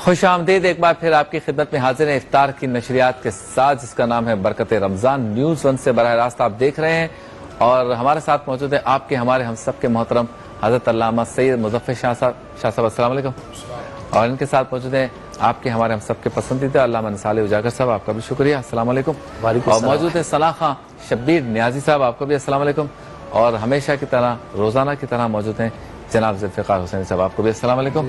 خوش آمدید ایک بار پھر آپ کی خدمت میں حاضر ہیں افطار کی نشریات کے ساتھ، جس کا نام ہے برکت رمضان۔ نیوز ون سے براہ راست آپ دیکھ رہے ہیں اور ہمارے ساتھ موجود ہیں آپ کے ہمارے ہم سب کے محترم حضرت علامہ سید مظفر شاہ صاحب السلام علیکم، اور ان کے ساتھ موجود ہیں آپ کے ہمارے ہم سب کے پسندیدہ علامہ نثار اجاگر صاحب، آپ کا بھی شکریہ، السلام علیکم۔ اور موجود ہیں ثنا خان شبیر نیازی صاحب، آپ کو بھی السلام علیکم، اور ہمیشہ کی طرح روزانہ کی طرح موجود ہیں جناب ذوالفقار حسین صاحب، آپ کو بھی السلام علیکم۔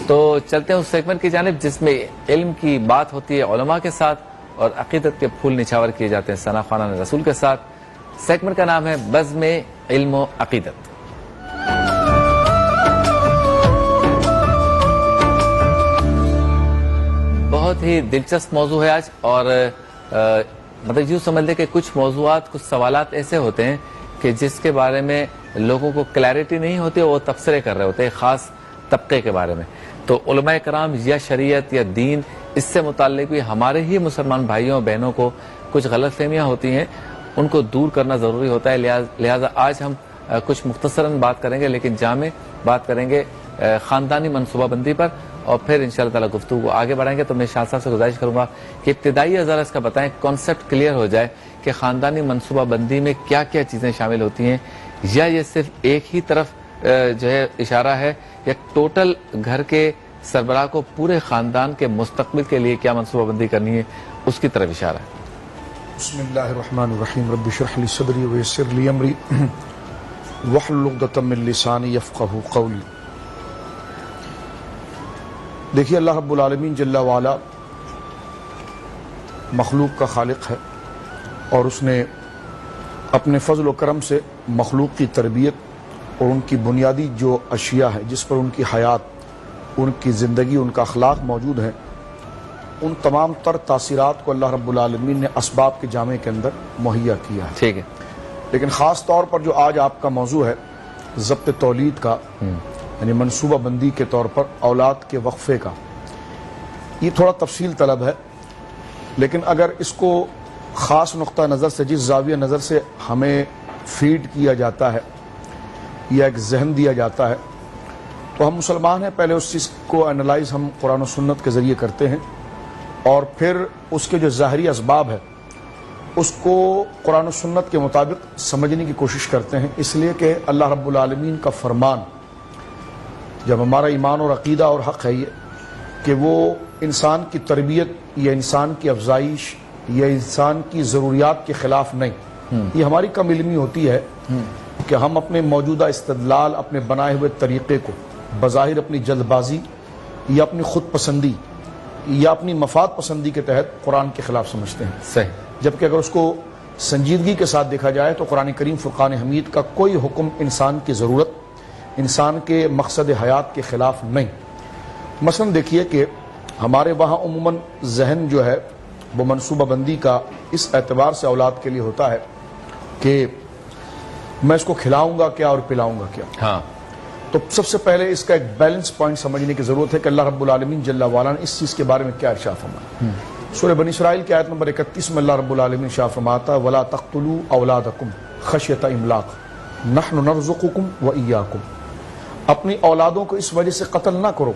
تو چلتے ہیں اس سیگمنٹ کی جانب جس میں علم کی بات ہوتی ہے علماء کے ساتھ اور عقیدت کے پھول نچھاور کیے جاتے ہیں ثنا خوانان رسول کے ساتھ۔ سیگمنٹ کا نام ہے بزم علم و عقیدت۔ بہت ہی دلچسپ موضوع ہے آج، اور مطلب یوں سمجھ لیں کہ کچھ موضوعات، کچھ سوالات ایسے ہوتے ہیں کہ جس کے بارے میں لوگوں کو کلیئرٹی نہیں ہوتی، وہ تبصرے کر رہے ہوتے ہیں خاص طبقے کے بارے میں۔ تو علماء کرام یا شریعت یا دین، اس سے متعلق بھی ہمارے ہی مسلمان بھائیوں بہنوں کو کچھ غلط فہمیاں ہوتی ہیں، ان کو دور کرنا ضروری ہوتا ہے۔ لہٰذا آج ہم کچھ مختصراً بات کریں گے، لیکن جامع بات کریں گے خاندانی منصوبہ بندی پر، اور پھر انشاءاللہ تعالی گفتگو کو آگے بڑھائیں گے۔ تو میں شاہ صاحب سے گزارش کروں گا کہ ابتدائی ذرا اس کا بتائیں، کانسیپٹ کلیئر ہو جائے کہ خاندانی منصوبہ بندی میں کیا کیا چیزیں شامل ہوتی ہیں، یا یہ صرف ایک ہی طرف جو ہے اشارہ ہے، یا ٹوٹل گھر کے سربراہ کو پورے خاندان کے مستقبل کے لیے کیا منصوبہ بندی کرنی ہے، اس کی طرف اشارہ ہے۔ بسم اللہ الرحمن الرحیم، رب اشرح لی صدری ویسر لی امری واحلل عقدۃ من لسانی یفقہوا قولی۔ دیکھیے، اللہ رب العالمین جل وعلا مخلوق کا خالق ہے، اور اس نے اپنے فضل و کرم سے مخلوق کی تربیت اور ان کی بنیادی جو اشیاء ہیں جس پر ان کی حیات، ان کی زندگی، ان کا اخلاق موجود ہے، ان تمام تر تاثیرات کو اللہ رب العالمین نے اسباب کے جامع کے اندر مہیا کیا ہے۔ ٹھیک ہے، لیکن خاص طور پر جو آج آپ کا موضوع ہے ضبط تولید کا، یعنی منصوبہ بندی کے طور پر اولاد کے وقفے کا، یہ تھوڑا تفصیل طلب ہے، لیکن اگر اس کو خاص نقطہ نظر سے، جس زاویہ نظر سے ہمیں فیڈ کیا جاتا ہے یا ایک ذہن دیا جاتا ہے، تو ہم مسلمان ہیں، پہلے اس چیز کو انالائز ہم قرآن و سنت کے ذریعے کرتے ہیں، اور پھر اس کے جو ظاہری اسباب ہے اس کو قرآن و سنت کے مطابق سمجھنے کی کوشش کرتے ہیں، اس لیے کہ اللہ رب العالمین کا فرمان، جب ہمارا ایمان اور عقیدہ اور حق ہے یہ کہ وہ انسان کی تربیت یا انسان کی افزائش یا انسان کی ضروریات کے خلاف نہیں، یہ ہماری کم علمی ہوتی ہے کہ ہم اپنے موجودہ استدلال، اپنے بنائے ہوئے طریقے کو بظاہر اپنی جلد بازی یا اپنی خود پسندی یا اپنی مفاد پسندی کے تحت قرآن کے خلاف سمجھتے ہیں۔ صحیح، جبکہ اگر اس کو سنجیدگی کے ساتھ دیکھا جائے تو قرآن کریم فرقان حمید کا کوئی حکم انسان کی ضرورت، انسان کے مقصد حیات کے خلاف نہیں۔ مثلا دیکھیے کہ ہمارے وہاں عموماً ذہن جو ہے وہ منصوبہ بندی کا اس اعتبار سے اولاد کے لیے ہوتا ہے کہ میں اس کو کھلاؤں گا کیا اور پلاؤں گا کیا۔ ہاں، تو سب سے پہلے اس کا ایک بیلنس پوائنٹ سمجھنے کی ضرورت ہے کہ اللہ رب العالمین جل وعلا نے اس چیز کے بارے میں کیا ارشاد فرمایا۔ سورہ بنی اسرائیل کی آیت نمبر 31 میں اللہ رب العالمین ارشاد فرماتا ہے وَلَا تَقْتُلُوا أَوْلَادَكُمْ خَشْيَةَ إِمْلَاقٍ نَحْنُ نَرْزُقُكُمْ وَإِيَّاكُمْ، اپنی اولادوں کو اس وجہ سے قتل نہ کرو،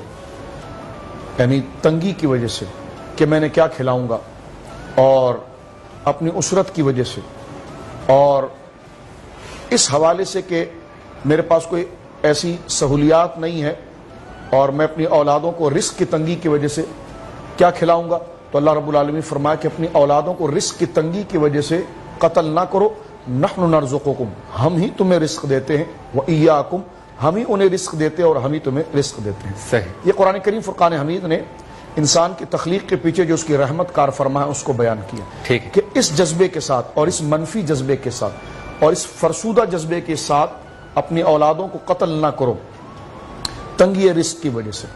یعنی تنگی کی وجہ سے کہ میں نے کیا کھلاؤں گا، اور اپنی اسرت کی وجہ سے، اور اس حوالے سے کہ میرے پاس کوئی ایسی سہولیات نہیں ہے اور میں اپنی اولادوں کو رزق کی تنگی کی وجہ سے کیا کھلاؤں گا، تو اللہ رب العالمین فرمایا کہ اپنی اولادوں کو رزق کی تنگی کی وجہ سے قتل نہ کرو، نحن نرزقکم، ہم ہی تمہیں رزق دیتے ہیں، وإیاکم، ہم ہی انہیں رزق دیتے ہیں اور ہم ہی تمہیں رزق دیتے ہیں۔ صحیح، یہ قرآن کریم فرقان حمید نے انسان کی تخلیق کے پیچھے جو اس کی رحمت کار فرما ہے اس کو بیان کیا، ٹھیک ہے، کہ اس جذبے کے ساتھ اور اس منفی جذبے کے ساتھ اور اس فرسودہ جذبے کے ساتھ اپنی اولادوں کو قتل نہ کرو تنگی رزق کی وجہ سے۔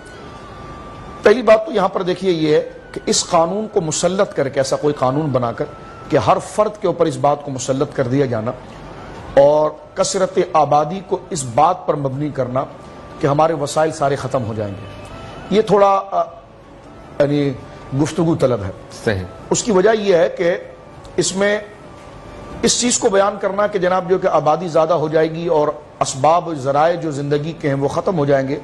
پہلی بات تو یہاں پر دیکھیے یہ ہے کہ اس قانون کو مسلط کر کے، ایسا کوئی قانون بنا کر کہ ہر فرد کے اوپر اس بات کو مسلط کر دیا جانا اور کثرت آبادی کو اس بات پر مبنی کرنا کہ ہمارے وسائل سارے ختم ہو جائیں گے، یہ تھوڑا یعنی گفتگو طلب ہے۔ صحیح، اس کی وجہ یہ ہے کہ اس میں اس چیز کو بیان کرنا کہ جناب جو کہ آبادی زیادہ ہو جائے گی اور اسباب ذرائع جو زندگی کے ہیں وہ ختم ہو جائیں گے،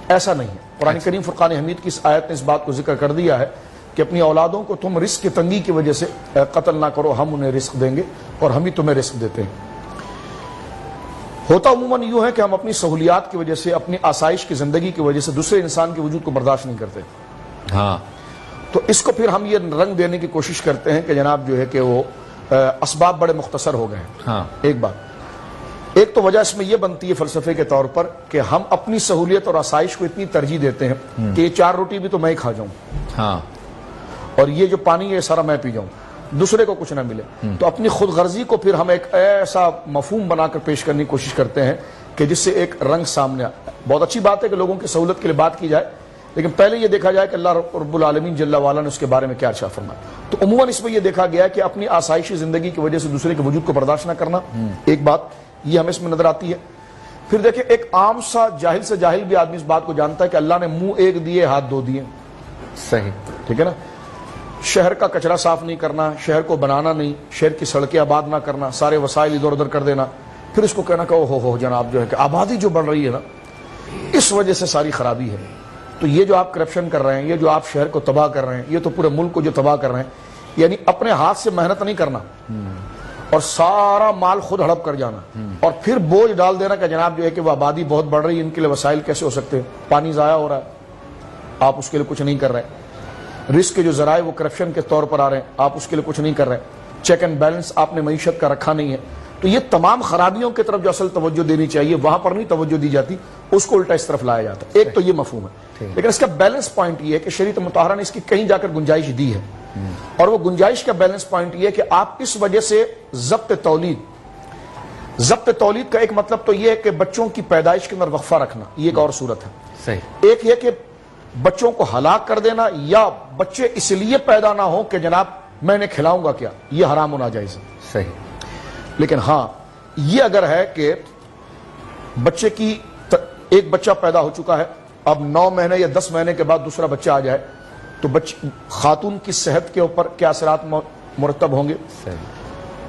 ایسا نہیں ہے. قرآن کریم فرقان حمید کی اس آیت نے اس بات کو ذکر کر دیا ہے کہ اپنی اولادوں کو تم رزق کی تنگی کی وجہ سے قتل نہ کرو, ہم انہیں رزق دیں گے اور ہم ہی تمہیں رزق دیتے ہیں. ہوتا عموماً یوں ہے کہ ہم اپنی سہولیات کی وجہ سے, اپنی آسائش کی زندگی کی وجہ سے دوسرے انسان کے وجود کو برداشت نہیں کرتے. ہاں, تو اس کو پھر ہم یہ رنگ دینے کی کوشش کرتے ہیں کہ جناب جو ہے کہ وہ اسباب بڑے مختصر ہو گئے ہیں. ہاں, ایک بات, ایک تو وجہ اس میں یہ بنتی ہے فلسفے کے طور پر کہ ہم اپنی سہولیت اور آسائش کو اتنی ترجیح دیتے ہیں کہ یہ 4 روٹی بھی تو میں ہی کھا جاؤں, ہاں, اور یہ جو پانی ہے یہ سارا میں پی جاؤں, دوسرے کو کچھ نہ ملے. تو اپنی خود غرضی کو پھر ہم ایک ایسا مفہوم بنا کر پیش کرنے کی کوشش کرتے ہیں کہ جس سے ایک رنگ سامنے آئے. بہت اچھی بات ہے کہ لوگوں کی سہولت کے لیے بات کی جائے, لیکن پہلے یہ دیکھا جائے کہ اللہ رب العالمین جل وعلا نے اس کے بارے میں کیا ارشاد فرمایا. تو عموماً اس میں یہ دیکھا گیا کہ اپنی آسائشی زندگی کی وجہ سے دوسرے کے وجود کو برداشت نہ کرنا, ایک بات یہ ہمیں اس میں نظر آتی ہے. پھر دیکھیں, ایک عام سا جاہل سے جاہل بھی آدمی اس بات کو جانتا ہے کہ اللہ نے منہ ایک دیے, ہاتھ 2 دیے. صحیح, ٹھیک ہے نا. شہر کا کچرا صاف نہیں کرنا, شہر کو بنانا نہیں, شہر کی سڑکیں آباد نہ کرنا, سارے وسائل ادھر ادھر کر دینا, پھر اس کو کہنا کہ ہو جناب جو ہے کہ آبادی جو بڑھ رہی ہے نا, اس وجہ سے ساری خرابی ہے. تو یہ جو آپ کرپشن کر رہے ہیں, یہ جو آپ شہر کو تباہ کر رہے ہیں, یہ تو پورے ملک کو جو تباہ کر رہے ہیں, یعنی اپنے ہاتھ سے محنت نہیں کرنا اور سارا مال خود ہڑپ کر جانا اور پھر بوجھ ڈال دینا کہ جناب جو ہے کہ وہ آبادی بہت بڑھ رہی ہے, ان کے لیے وسائل کیسے ہو سکتے ہیں, پانی ضائع ہو رہا ہے, آپ اس کے لیے کچھ نہیں کر رہے. رزق کے جو ذرائع وہ کرپشن کے طور پر آ رہے ہیں, آپ اس کے لیے کچھ نہیں کر رہے. چیک اینڈ بیلنس آپ نے معیشت کا رکھا نہیں ہے. تو یہ تمام خرابیوں کی طرف جو اصل توجہ دینی چاہیے وہاں پر نہیں توجہ دی جاتی, اس کو الٹا اس طرف لایا جاتا ہے. ایک تو یہ مفہوم ہے, لیکن اس کا بیلنس پوائنٹ یہ ہے کہ شریعت مطہرہ نے اس کی کہیں جا کر گنجائش دی ہے, اور وہ گنجائش کا بیلنس پوائنٹ یہ ہے کہ آپ اس وجہ سے ضبط تولید کا ایک مطلب تو یہ ہے کہ بچوں کی پیدائش کے اندر وقفہ رکھنا, یہ ایک اور صورت ہے. صحیح, ایک یہ کہ بچوں کو ہلاک کر دینا, یا بچے اس لیے پیدا نہ ہو کہ جناب میں نے کھلاؤں گا کیا, یہ حرام و ناجائز ہے. صحیح, لیکن ہاں یہ اگر ہے کہ بچے کی ایک بچہ پیدا ہو چکا ہے, اب 9 مہینے یا 10 مہینے کے بعد دوسرا بچہ آ جائے, تو خاتون کی صحت کے اوپر کیا اثرات مرتب ہوں گے,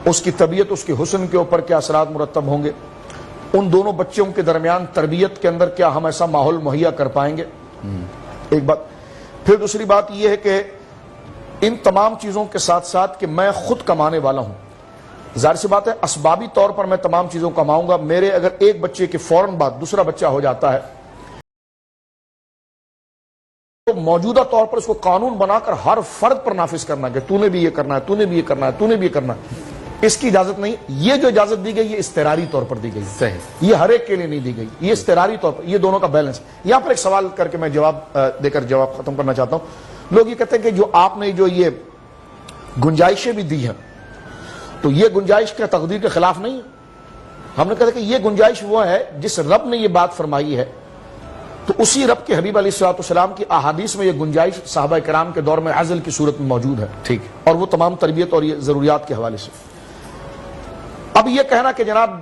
اس کی طبیعت, اس کے حسن کے اوپر کیا اثرات مرتب ہوں گے, ان دونوں بچوں کے درمیان تربیت کے اندر کیا ہم ایسا ماحول مہیا کر پائیں گے, ایک بات. پھر دوسری بات یہ ہے کہ ان تمام چیزوں کے ساتھ ساتھ کہ میں خود کمانے والا ہوں. ظاہر سی بات ہے اسبابی طور پر میں تمام چیزوں کماؤں گا, میرے اگر ایک بچے کے فوراً بعد دوسرا بچہ ہو جاتا ہے تو موجودہ طور پر اس کو قانون بنا کر ہر فرد پر نافذ کرنا کہ تو نے بھی یہ کرنا ہے, تو نے بھی یہ کرنا ہے, تو نے بھی یہ کرنا ہے, اس کی اجازت نہیں. یہ جو اجازت دی گئی یہ استعراری طور پر دی گئی. صحیح, یہ ہر ایک کے لیے نہیں دی گئی, یہ استعراری طور پر. یہ دونوں کا بیلنس. یہاں پر ایک سوال کر کے میں جواب دے کر جواب ختم کرنا چاہتا ہوں. لوگ یہ کہتے ہیں کہ جو آپ نے جو یہ گنجائشیں بھی دی ہیں تو یہ گنجائش کیا تقدیر کے خلاف نہیں ہے؟ ہم نے کہا کہ یہ گنجائش وہ ہے جس رب نے یہ بات فرمائی ہے, تو اسی رب کے حبیب علیہ الصلوۃ والسلام کی احادیث میں یہ گنجائش صحابہ کرام کے دور میں عزل کی صورت میں موجود ہے. ٹھیک, اور وہ تمام تربیت اور یہ ضروریات کے حوالے سے. اب یہ کہنا کہ جناب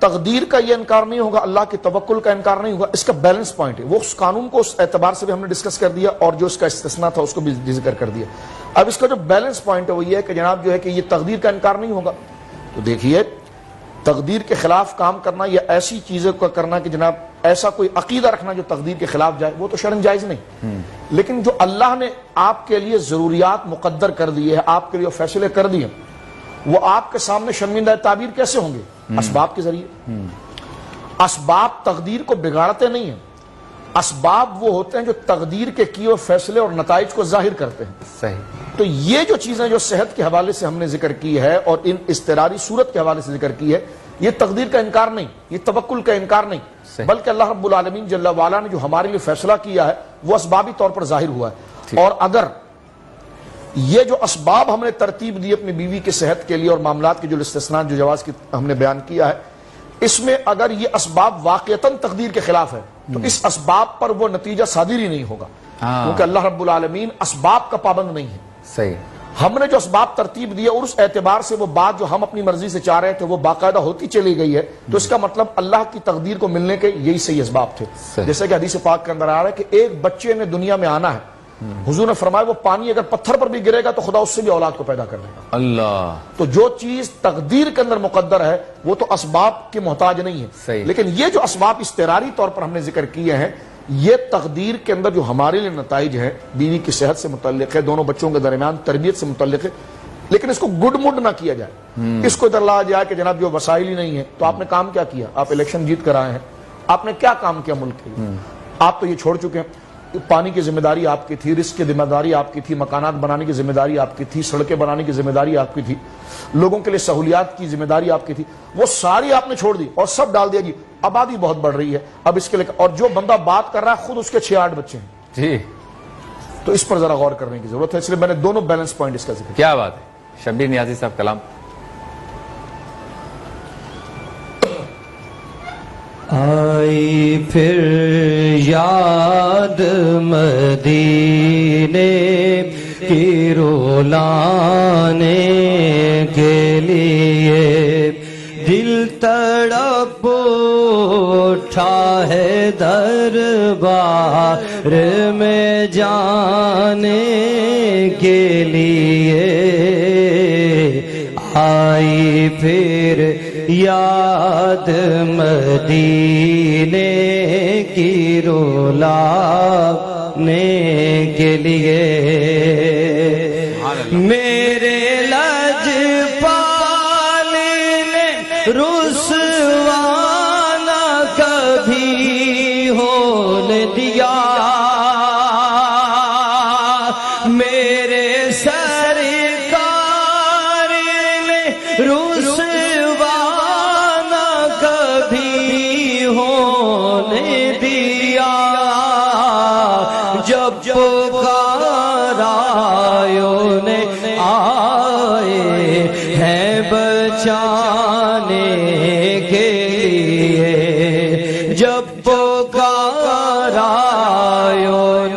تقدیر کا یہ انکار نہیں ہوگا, اللہ کے توکل کا انکار نہیں ہوگا, اس کا بیلنس پوائنٹ ہے. وہ اس قانون کو اس اعتبار سے بھی ہم نے ڈسکس کر دیا, اور جو اس کا استثناء تھا اس کو بھی ذکر کر دیا. اب اس کا جو بیلنس پوائنٹ ہے وہ یہ ہے کہ جناب جو ہے کہ یہ تقدیر کا انکار نہیں ہوگا. تو دیکھیے, تقدیر کے خلاف کام کرنا یا ایسی چیزیں کو کرنا کہ جناب ایسا کوئی عقیدہ رکھنا جو تقدیر کے خلاف جائے, وہ تو شرعاً جائز نہیں. لیکن جو اللہ نے آپ کے لیے ضروریات مقدر کر دی ہے, آپ کے لیے فیصلے کر دیے, وہ آپ کے سامنے شرمندہ تعبیر کیسے ہوں گے؟ اسباب کے ذریعے. اسباب تقدیر کو بگاڑتے نہیں ہیں, اسباب وہ ہوتے ہیں جو تقدیر کے کیے ہوئے فیصلے اور نتائج کو ظاہر کرتے ہیں. صحیح, تو یہ جو چیزیں جو صحت کے حوالے سے ہم نے ذکر کی ہے اور ان اضطراری صورت کے حوالے سے ذکر کی ہے, یہ تقدیر کا انکار نہیں, یہ توکل کا انکار نہیں, بلکہ اللہ رب العالمین جل وعلا نے جو ہمارے لیے فیصلہ کیا ہے وہ اسبابی طور پر ظاہر ہوا ہے. اور اگر یہ جو اسباب ہم نے ترتیب دی اپنی بیوی کے صحت کے لیے اور معاملات کے جو استثناء جو جواز کی ہم نے بیان کیا ہے, اس میں اگر یہ اسباب واقعتاً تقدیر کے خلاف ہے تو اس اسباب پر وہ نتیجہ صادر ہی نہیں ہوگا, کیونکہ اللہ رب العالمین اسباب کا پابند نہیں ہے. صحیح, ہم نے جو اسباب ترتیب دیے اور اس اعتبار سے وہ بات جو ہم اپنی مرضی سے چاہ رہے تھے وہ باقاعدہ ہوتی چلی گئی ہے, تو اس کا مطلب اللہ کی تقدیر کو ملنے کے یہی صحیح اسباب تھے. جیسے کہ حدیث پاک کے اندر آ رہا ہے کہ ایک بچے نے دنیا میں آنا ہے, حضور نے فرمایا وہ پانی اگر پتھر پر بھی گرے گا تو خدا اس سے بھی اولاد کو پیدا کر دے گا. اللہ, تو جو چیز تقدیر کے اندر مقدر ہے وہ تو اسباب کے محتاج نہیں ہے. صحیح, لیکن یہ جو اسباب اضطراری طور پر ہم نے ذکر کیے ہیں یہ تقدیر کے اندر جو ہمارے لیے نتائج ہیں بیوی کی صحت سے متعلق ہے, دونوں بچوں کے درمیان تربیت سے متعلق ہے, لیکن اس کو گڈ مڈ نہ کیا جائے. اس کو ادھر لایا جائے کہ جناب جو وسائل ہی نہیں ہے تو آپ نے کام کیا کیا؟ آپ الیکشن جیت کر آئے ہیں, آپ نے کیا کام کیا ملک کے لیے؟ آپ تو یہ چھوڑ چکے ہیں. پانی کی ذمہ داری آپ کی تھی, رزق کی ذمہ داری آپ کی تھی, مکانات بنانے کی ذمہ داری آپ کی تھی, سڑکیں بنانے کی ذمہ داری آپ کی تھی, لوگوں کے لیے سہولیات کی ذمہ داری آپ کی تھی, وہ ساری آپ نے چھوڑ دی اور سب ڈال دیا جی آبادی بہت بڑھ رہی ہے اب اس کے لیے. اور جو بندہ بات کر رہا ہے خود اس کے 6-8 بچے ہیں جی, تو اس پر ذرا غور کرنے کی ضرورت ہے. اس لیے میں نے دونوں بیلنس پوائنٹ اس کا ذکر. کیا بات ہے. شبیر نیازی صاحب کلام. آئی پھر یاد مدینے کی رولانے کے لیے, دل تڑپ اٹھا ہے دربار میں جانے کے لیے. آئی پھر یاد مدینے کی رولانے کے لیے, میرے لجپال نے رسوا نہ کبھی ہونے دیا, میرے سرکار نے رسوا نہ کبھی ہونے دیا. جب پکارایوں نے آئے ہیں بچانے کے لیے, جب پکارایوں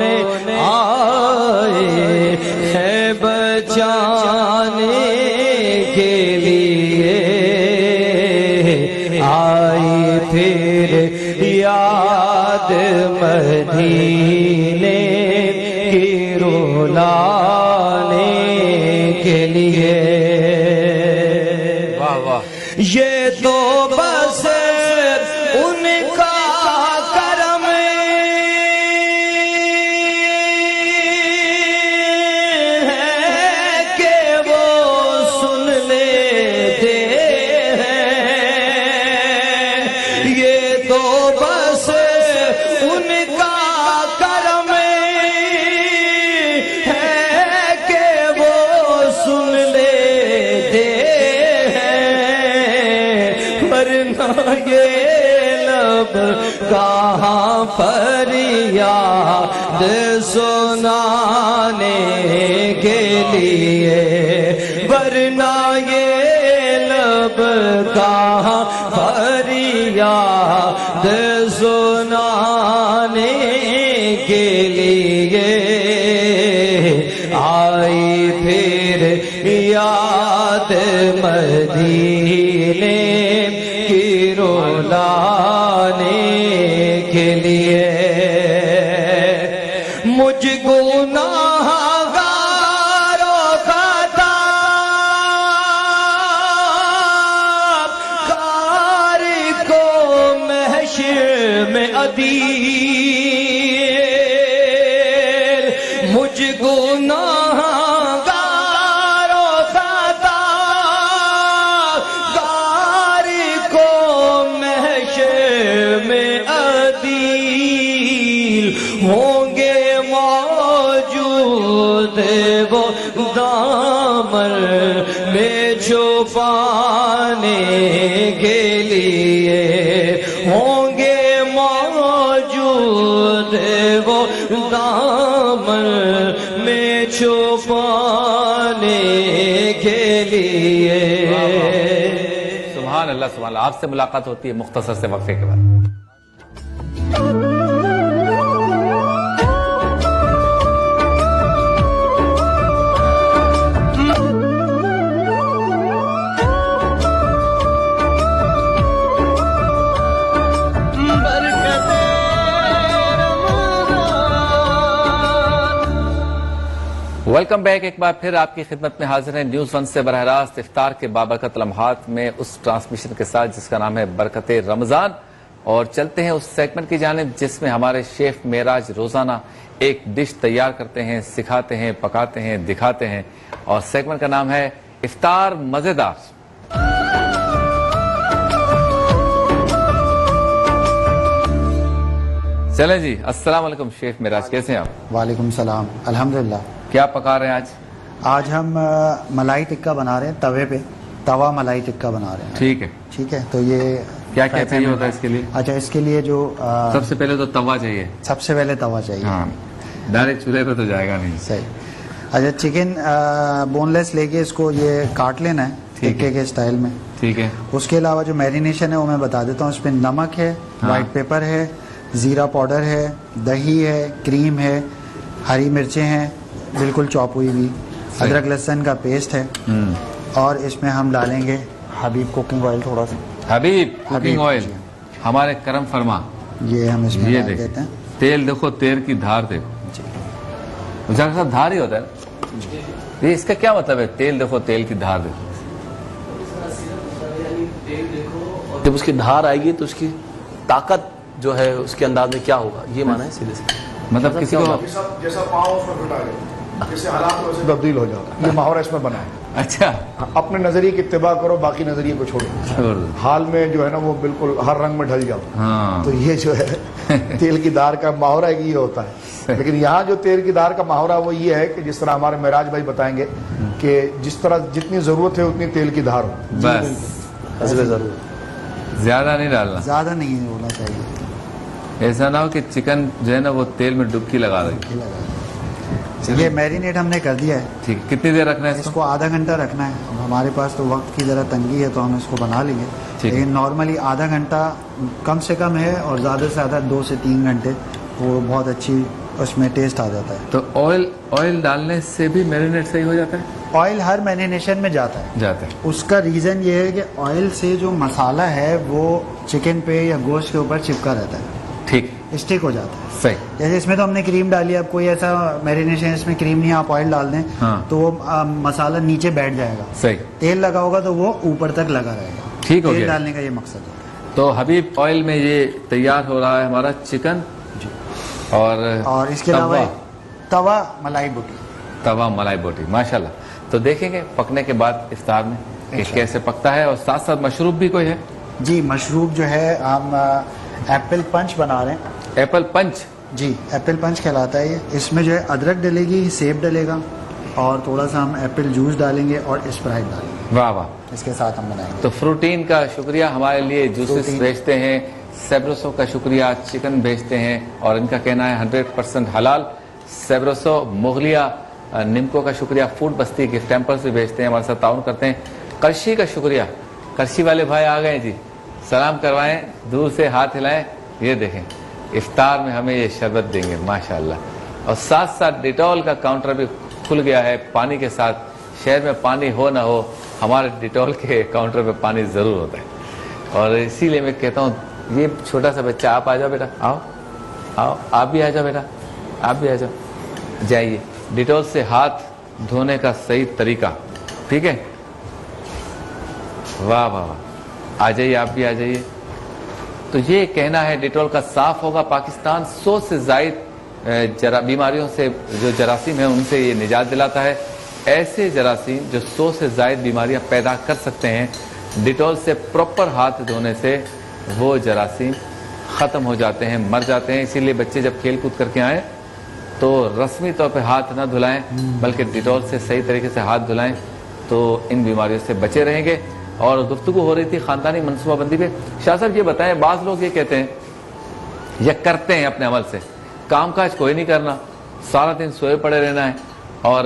نے آئے ہیں بچانے کے لیے. آئی پھر یاد مدینے کی رولانے کے لیے. واہ واہ. یہ تو بس ان کا کرم ہے کہ وہ سن لیتے ہیں. یہ تو بس ان کا کرم ہے کہ وہ سن لیتے ہیں, ورنہ یہ لب کہاں فریاد سنانے کے لیے, ورنہ یہ لب کہاں فریاد سنانے کے لیے. آئی پھر یاد مدینے کی رولانے کے لیے. مجھ گناہگاروں خطا کار کو محشر میں عدیل, مجھ گناہگاروں خطا کار کو محشر میں عدیل ہوں گے موجود وہ دامن میں چھپانے کے لیے, ہوں گے موجود وہ دامن میں چھپانے کے لیے. سبحان اللہ سبحان اللہ. آپ سے ملاقات ہوتی ہے مختصر سے وقفے کے بعد. Welcome back. ایک بار پھر آپ کی خدمت میں حاضر ہیں نیوز ون سے براہ راست افطار کے بابرکت لمحات میں اس ٹرانسمیشن کے ساتھ جس کا نام ہے برکت رمضان. اور چلتے ہیں اس سیگمنٹ کی جانب جس میں ہمارے شیف معراج روزانہ ایک ڈش تیار کرتے ہیں، سکھاتے ہیں، پکاتے ہیں، دکھاتے ہیں، اور سیگمنٹ کا نام ہے افطار مزیدار۔ چلیں جی، السلام علیکم شیف معراج، کیسے ہیں آپ؟ وعلیکم السلام، الحمدللہ۔ کیا پکا رہے ہیں آج؟ آج ہم ملائی ٹکا بنا رہے ہیں، توے پہ توا ملائی ٹکا بنا رہے ہیں۔ ٹھیک ہے، ٹھیک ہے، تو یہ کیا کیا چاہیے ہوتا ہے اس کے لیے؟ اچھا، اس کے لیے جو سب سے پہلے تو توا چاہیے۔ سب سے پہلے توا چاہیے۔ ہاں، ڈائریکٹ چولہے پہ تو جائے گا نہیں۔ صحیح۔ اچھا، چکن بون لیس لے کے اس کو یہ کاٹ لینا ہے ٹکے کے اسٹائل میں۔ ٹھیک ہے، اس کے علاوہ جو میرینیشن ہے وہ میں بتا دیتا ہوں۔ اس میں نمک ہے، وائٹ پیپر ہے، زیرہ پاؤڈر ہے، دہی ہے، کریم ہے، ہری مرچیں ہیں بالکل چاپ ہوئی ہوئی، ادرک لہسن کا پیسٹ ہے، اور اس میں ہم ڈالیں گے حبیب کوکنگ آئل تھوڑا سا۔ حبیب کوکنگ آئل، ہمارے کرم فرما۔ یہ ہم اس میں یہ ڈال دیتے ہیں۔ تیل دیکھو، تیل کی دھار دیکھو، ڈاکٹر صاحب دھار ہی ہوتا ہے نا؟ یہ اس کا کیا مطلب ہے؟ تیل دیکھو، تیل کی دھار دیکھو۔ جب اس کی دھار آئے گی تو اس کی طاقت جو ہے اس کے انداز میں کیا ہوگا، یہ مانا ہے سیدھے سے۔ مطلب کسی کو جیسا پاؤں اس میں پھٹا جائے، جیسے حالات ویسے تبدیل ہو جاتا ہے۔ یہ محاورہ اس میں بنا ہے۔ اچھا اپنے نظریے کی اتباع کرو، باقی نظریے کو چھوڑو۔ چھوڑ دو۔ حال میں جو ہے نا وہ بالکل ہر رنگ میں ڈھل جاؤ۔ ہاں، تو یہ جو ہے تیل کی دھار کا محاورہ ہے کہ یہ ہوتا ہے، لیکن یہاں جو تیل کی دھار کا محاورہ وہ یہ ہے کہ جس طرح ہمارے معراج بھائی بتائیں گے کہ جس طرح جتنی ضرورت ہے اتنی تیل کی دھار ہو۔ بس حسب ضرور۔ زیادہ نہیں ڈالنا، زیادہ نہیں ہونا چاہیے۔ ایسا نہ ہو کہ چکن جو ہے نا وہ تیل میں ڈبکی لگا رہی۔ یہ میرینیٹ ہم نے کر دیا ہے۔ ٹھیک، کتنی دیر رکھنا ہے اس کو آدھا گھنٹہ رکھنا ہے۔ اب ہمارے پاس تو وقت کی ذرا تنگی ہے تو ہم اس کو بنا لیں گے، لیکن نارملی آدھا گھنٹہ کم سے کم ہے، اور زیادہ سے زیادہ 2 سے 3 گھنٹے، وہ بہت اچھی اس میں ٹیسٹ آ جاتا ہے۔ تو آئل ڈالنے سے بھی میرینیٹ صحیح ہو جاتا ہے؟ آئل ہر میرینیشن میں جاتا ہے۔ جاتا ہے۔ اس کا ریزن یہ ہے کہ آئل سے جو مسالہ ہے وہ چکن پہ یا گوشت کے اوپر چپکا رہتا ہے، ٹھیک، اسٹک ہو جاتا ہے۔ صحیح۔ جیسے اس میں تو ہم نے کریم ڈالی ہے، اب کوئی ایسا میرینیشن اس میں کریم نہیں، آپ آئل ڈال دیں تو وہ مسالہ نیچے بیٹھ جائے گا۔ صحیح۔ تیل لگا ہوگا تو وہ اوپر تک لگا رہے گا۔ ٹھیک ہو تیل گیا۔ ڈالنے کا یہ مقصد ہے۔ تو حبیب آئل میں یہ تیار ہو رہا ہے ہمارا چکن، اور اس کے علاوہ توا ملائی بوٹی۔ توا ملائی بوٹی، ماشاءاللہ۔ تو دیکھیں گے پکنے کے بعد افطار میں کہ کیسے پکتا ہے، اور ساتھ ساتھ مشروب بھی کوئی ہے؟ جی، مشروب جو ہے ہم ایپل پنچ بنا رہے ہیں۔ ایپل پنچ؟ جی، ایپل پنچ کہلاتا ہے یہ۔ اس میں جو ہے ادرک ڈلے گی، سیب ڈلے گا، اور تھوڑا سا ہم ایپل جوس ڈالیں گے اور اسپرائٹ ڈالیں گے۔ واہ واہ، اس کے ساتھ ہم بنائیں گے۔ تو فروٹین کا شکریہ، ہمارے لیے جوسز فروٹین بھیجتے ہیں۔ سیبروسو کا شکریہ، چکن بھیجتے ہیں، اور ان کا کہنا ہے 100% حلال۔ سیبروسو، مغلیہ، نمکو کا شکریہ، فوڈ بستی گفٹ ٹیمپل سے بھیجتے ہیں، ہمارے ساتھ تعاون کرتے ہیں۔ کرشی کا شکریہ، کرشی والے بھائی آ گئے جی، سلام کروائیں، دور سے ہاتھ ہلائیں۔ یہ دیکھیں افطار میں ہمیں یہ شربت دیں گے، ماشاءاللہ۔ اور ساتھ ساتھ ڈیٹول کا کاؤنٹر بھی کھل گیا ہے پانی کے ساتھ۔ شہر میں پانی ہو نہ ہو، ہمارے ڈیٹول کے کاؤنٹر پہ پانی ضرور ہوتا ہے، اور اسی لیے میں کہتا ہوں یہ چھوٹا سا بچہ، آپ آ جاؤ بیٹا، آؤ آؤ، آپ بھی آ جاؤ بیٹا، آپ بھی آ جاؤ، جائیے۔ ڈیٹول سے ہاتھ دھونے کا صحیح طریقہ، ٹھیک ہے؟ واہ واہ واہ، آ جائیے، آپ بھی آ جائیے۔ تو یہ کہنا ہے ڈیٹول کا صاف ہوگا۔ پاکستان 100 سے زائد بیماریوں سے، جو جراثیم ہیں ان سے یہ نجات دلاتا ہے۔ ایسے جراثیم جو 100 سے زائد بیماریاں پیدا کر سکتے ہیں، ڈیٹول سے پراپر ہاتھ دھونے سے وہ جراثیم ختم ہو جاتے ہیں، مر جاتے ہیں۔ اسی لیے بچے جب کھیل کود کر کے آئیں تو رسمی طور پہ ہاتھ نہ دھلائیں، بلکہ ڈیٹول سے صحیح طریقے سے ہاتھ دھلائیں، تو ان بیماریوں سے بچے رہیں گے۔ اور گفتگو ہو رہی تھی خاندانی منصوبہ بندی پہ۔ شاہ صاحب یہ بتائیں، بعض لوگ یہ کہتے ہیں یا کرتے ہیں اپنے عمل سے، کام کاج کوئی نہیں کرنا، سارا دن سوئے پڑے رہنا ہے، اور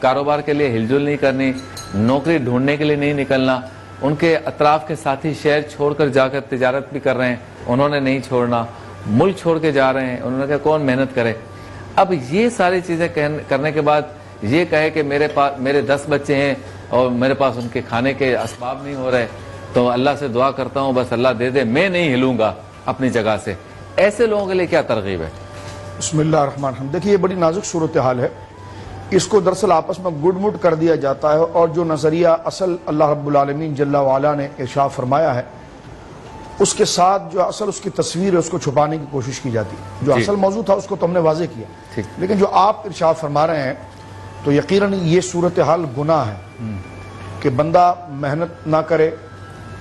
کاروبار کے لیے ہل جل نہیں کرنی، نوکری ڈھونڈنے کے لیے نہیں نکلنا۔ ان کے اطراف کے ساتھی شہر چھوڑ کر جا کر تجارت بھی کر رہے ہیں، انہوں نے نہیں چھوڑنا، ملک چھوڑ کے جا رہے ہیں، انہوں نے کہا کون محنت کرے۔ اب یہ ساری چیزیں کرنے کے بعد یہ کہے کہ میرے 10 بچے ہیں اور میرے پاس ان کے کھانے کے اسباب نہیں ہو رہے، تو اللہ سے دعا کرتا ہوں بس اللہ دے دے، میں نہیں ہلوں گا اپنی جگہ سے، ایسے لوگوں کے لیے کیا ترغیب ہے؟ بسم اللہ الرحمن الرحیم۔ دیکھیے یہ بڑی نازک صورتحال ہے، اس کو دراصل آپس میں گڈ مڈ کر دیا جاتا ہے، اور جو نظریہ اصل اللہ رب العالمین جل وعلا نے ارشاد فرمایا ہے اس کے ساتھ جو اصل اس کی تصویر ہے اس کو چھپانے کی کوشش کی جاتی ہے. جو جی. اصل موضوع تھا اس کو تو ہم نے واضح کیا, ٹھیک. لیکن جو آپ ارشاد فرما رہے ہیں تو یقیناً یہ صورتحال گناہ ہے کہ بندہ محنت نہ کرے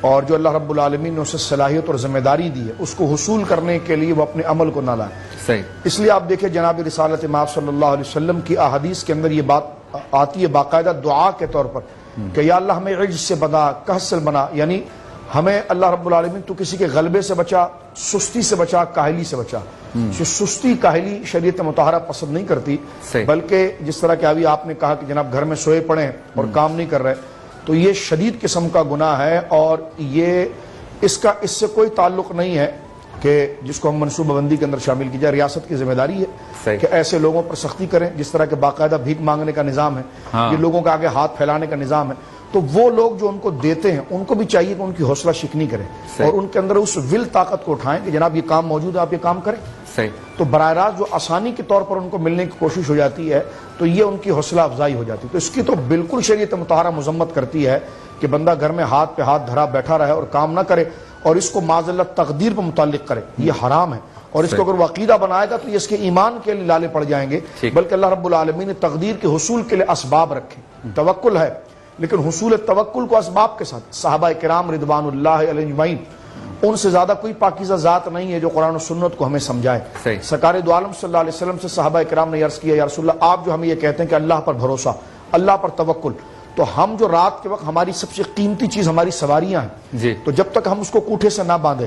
اور جو اللہ رب العالمین نے اسے صلاحیت اور ذمہ داری دی ہے اس کو حصول کرنے کے لیے وہ اپنے عمل کو نہ لائے. صحیح. اس لیے آپ دیکھیں جناب رسالت مآب صلی اللہ علیہ وسلم کی احادیث کے اندر یہ بات آتی ہے باقاعدہ دعا کے طور پر کہ یا اللہ ہمیں عجز سے بنا, کسل بنا, یعنی ہمیں اللہ رب العالمین تو کسی کے غلبے سے بچا, سستی سے بچا, کاہلی سے بچا. سستی کاہلی شریعت مطہرہ پسند نہیں کرتی, بلکہ جس طرح کہ ابھی آپ نے کہا کہ جناب گھر میں سوئے پڑے ہیں اور کام نہیں کر رہے, تو یہ شدید قسم کا گناہ ہے اور یہ اس سے کوئی تعلق نہیں ہے کہ جس کو ہم منصوبہ بندی کے اندر شامل کی جائے. ریاست کی ذمہ داری ہے کہ ایسے لوگوں پر سختی کریں جس طرح کہ باقاعدہ بھیک مانگنے کا نظام ہے, یہ لوگوں کے آگے ہاتھ پھیلانے کا نظام ہے. تو وہ لوگ جو ان کو دیتے ہیں ان کو بھی چاہیے کہ ان کی حوصلہ شکنی کریں اور ان کے اندر اس ول طاقت کو اٹھائیں کہ جناب یہ کام موجود ہے, آپ یہ کام کریں. صحیح. تو براہ راست جو آسانی کے طور پر ان کو ملنے کی کوشش ہو جاتی ہے تو یہ ان کی حوصلہ افزائی ہو جاتی ہے. تو اس کی تو بالکل شریعت مطہرہ مذمت کرتی ہے کہ بندہ گھر میں ہاتھ پہ ہاتھ دھرا بیٹھا رہے اور کام نہ کرے اور اس کو معاذ اللہ تقدیر پر متعلق کرے. یہ حرام ہے اور اس کو اگر وہ عقیدہ بنائے گا تو یہ اس کے ایمان کے لیے لالے پڑ جائیں گے. بلکہ اللہ رب العالمین نے تقدیر کے حصول کے لیے اسباب رکھے. توکل ہے لیکن حصول توکل کو اسباب کے ساتھ. صحابہ کرام رضوان اللہ علیہ اجمعین ان سے زیادہ کوئی پاکیزہ ذات نہیں ہے جو قرآن و سنت کو ہمیں سمجھائے. سرکار دو عالم صلی اللہ علیہ وسلم سے صحابہ کرام نے عرض کیا یا رسول اللہ آپ جو ہمیں یہ کہتے ہیں کہ اللہ پر بھروسہ, اللہ پر توکل, تو ہم جو رات کے وقت ہماری سب سے قیمتی چیز ہماری سواریاں ہیں, تو جب تک ہم اس کو کوٹھے سے نہ باندھیں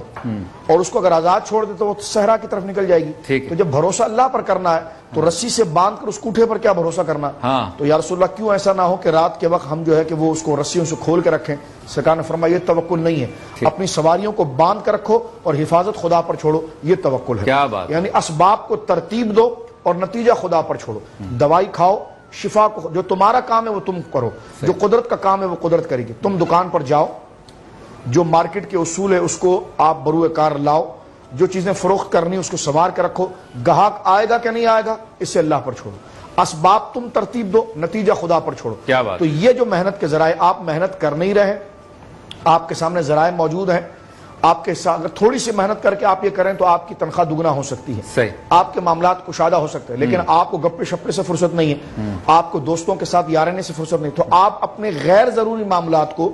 اور اس کو اگر آزاد چھوڑ دیں تو وہ صحرا کی طرف نکل جائے گی. تو جب بھروسہ اللہ پر کرنا ہے تو رسی سے باندھ کر اس کوٹھے پر کیا بھروسہ کرنا. تو یا رسول اللہ کیوں ایسا نہ ہو کہ رات کے وقت ہم جو ہے کہ وہ اس کو رسیوں سے کھول کے رکھیں. سرکار نے فرمایا یہ توکل نہیں ہے, اپنی سواریوں کو باندھ کر رکھو اور حفاظت خدا پر چھوڑو, یہ توکل ہے. یعنی اسباب کو ترتیب دو اور نتیجہ خدا پر چھوڑو. دوائی کھاؤ, شفا کو, جو تمہارا کام ہے وہ تم کرو, جو قدرت کا کام ہے وہ قدرت کرے گی. تم دکان پر جاؤ, جو مارکیٹ کے اصول ہے اس کو آپ بروئے کار لاؤ, جو چیزیں فروخت کرنی اس کو سنوار کے رکھو. گاہک آئے گا کہ نہیں آئے گا اسے اللہ پر چھوڑو. اسباب تم ترتیب دو, نتیجہ خدا پر چھوڑو. تو یہ جو محنت کے ذرائع, آپ محنت کر نہیں رہے, آپ کے سامنے ذرائع موجود ہیں, آپ کے ساتھ اگر تھوڑی سی محنت کر کے آپ یہ کریں تو آپ کی تنخواہ دگنا ہو سکتی ہے, آپ کے معاملات کشادہ ہو سکتے ہیں. لیکن آپ کو گپے شپے سے فرصت نہیں ہے, آپ کو دوستوں کے ساتھ یارنے سے فرصت نہیں, تو آپ اپنے غیر ضروری معاملات کو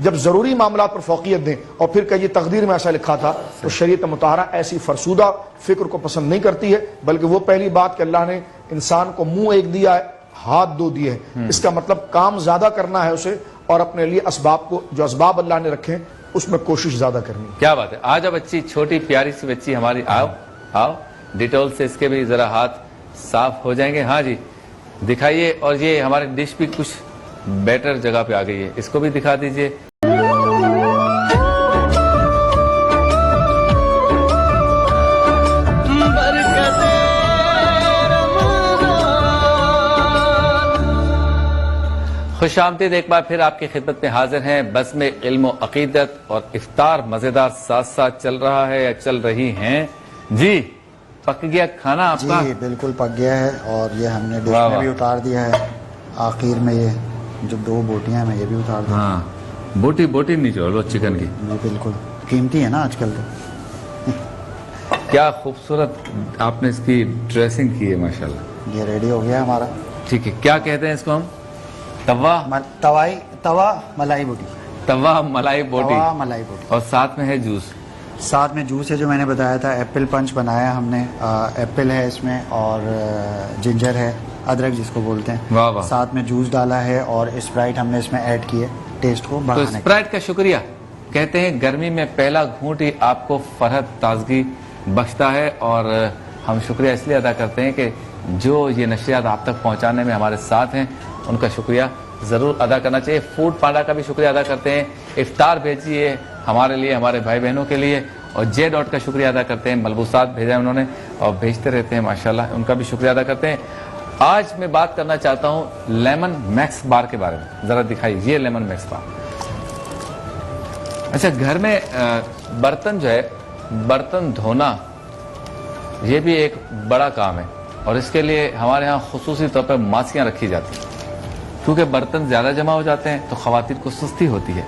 جب ضروری معاملات پر فوقیت دیں اور پھر کہ یہ تقدیر میں ایسا لکھا تھا, تو شریعت مطہرہ ایسی فرسودہ فکر کو پسند نہیں کرتی ہے. بلکہ وہ پہلی بات کہ اللہ نے انسان کو منہ ایک دیا ہے, ہاتھ دو دیے ہیں, اس کا مطلب کام زیادہ کرنا ہے اسے اور اپنے لیے اسباب کو, جو اسباب اللہ نے رکھے اس میں کوشش زیادہ کرنی. کیا بات ہے. آج اب بچی چھوٹی پیاری سی بچی ہماری, آؤ آؤ ڈیٹول سے اس کے بھی ذرا ہاتھ صاف ہو جائیں گے. ہاں جی دکھائیے. اور یہ ہماری ڈش بھی کچھ بیٹر جگہ پہ آ گئی ہے, اس کو بھی دکھا دیجئے. خوش آمدید, ایک بار پھر آپ کی خدمت میں حاضر ہیں. بزم علم و عقیدت اور افطار مزیدار ساتھ ساتھ چل رہا ہے یا چل رہی ہیں. جی پک گیا کھانا آپ کا؟ جی بالکل پک گیا ہے اور یہ ہم نے ڈش میں بھی اتار دیا ہے. آخر میں یہ جو 2 بوٹیاں ہیں یہ بھی اتار دیا. ہاں بوٹی نچوڑ لو چکن کی. جی بالکل قیمتی ہے نا آج کل تو. کیا خوبصورت آپ نے اس کی ڈریسنگ کی ہے ماشاءاللہ. یہ ریڈی ہو گیا ہمارا. ٹھیک ہے, کیا کہتے ہیں اس کو ہم؟ توا ملائی بوٹی. توا ملائی بوٹی. ملائی بوٹی. اور ساتھ میں ہے جوس. ساتھ میں جوس ہے جو میں نے بتایا تھا, ایپل پنچ بنایا ہم نے. ایپل ہے اس میں اور جنجر ہے, ادرک جس کو بولتے ہیں. واہ واہ. ساتھ میں جوس ڈالا ہے اور اسپرائٹ ہم نے اس میں ایڈ کی ہے ٹیسٹ کو تو بڑھانے. اسپرائٹ کا شکریہ. کہتے ہیں گرمی میں پہلا گھونٹ ہی آپ کو فرحت تازگی بخشتا ہے, اور ہم شکریہ اس لیے ادا کرتے ہیں کہ جو یہ نشریات آپ تک پہنچانے میں ہمارے ساتھ ہیں ان کا شکریہ ضرور ادا کرنا چاہیے. فوڈ پانڈا کا بھی شکریہ ادا کرتے ہیں. افطار بھیجیے ہمارے لیے, ہمارے بھائی بہنوں کے لیے. اور جے ڈاٹ کا شکریہ ادا کرتے ہیں, ملبوسات بھیجا انہوں نے اور بھیجتے رہتے ہیں ماشاءاللہ, ان کا بھی شکریہ ادا کرتے ہیں. آج میں بات کرنا چاہتا ہوں لیمن میکس بار کے بارے میں. ذرا دکھائیے یہ لیمن میکس بار. اچھا گھر میں برتن جو ہے, برتن دھونا یہ بھی ایک بڑا کام ہے اور اس کے لیے ہمارے ہاں خصوصی طور پر ماسیاں رکھی جاتی ہیں کیونکہ برتن زیادہ جمع ہو جاتے ہیں تو خواتین کو سستی ہوتی ہے.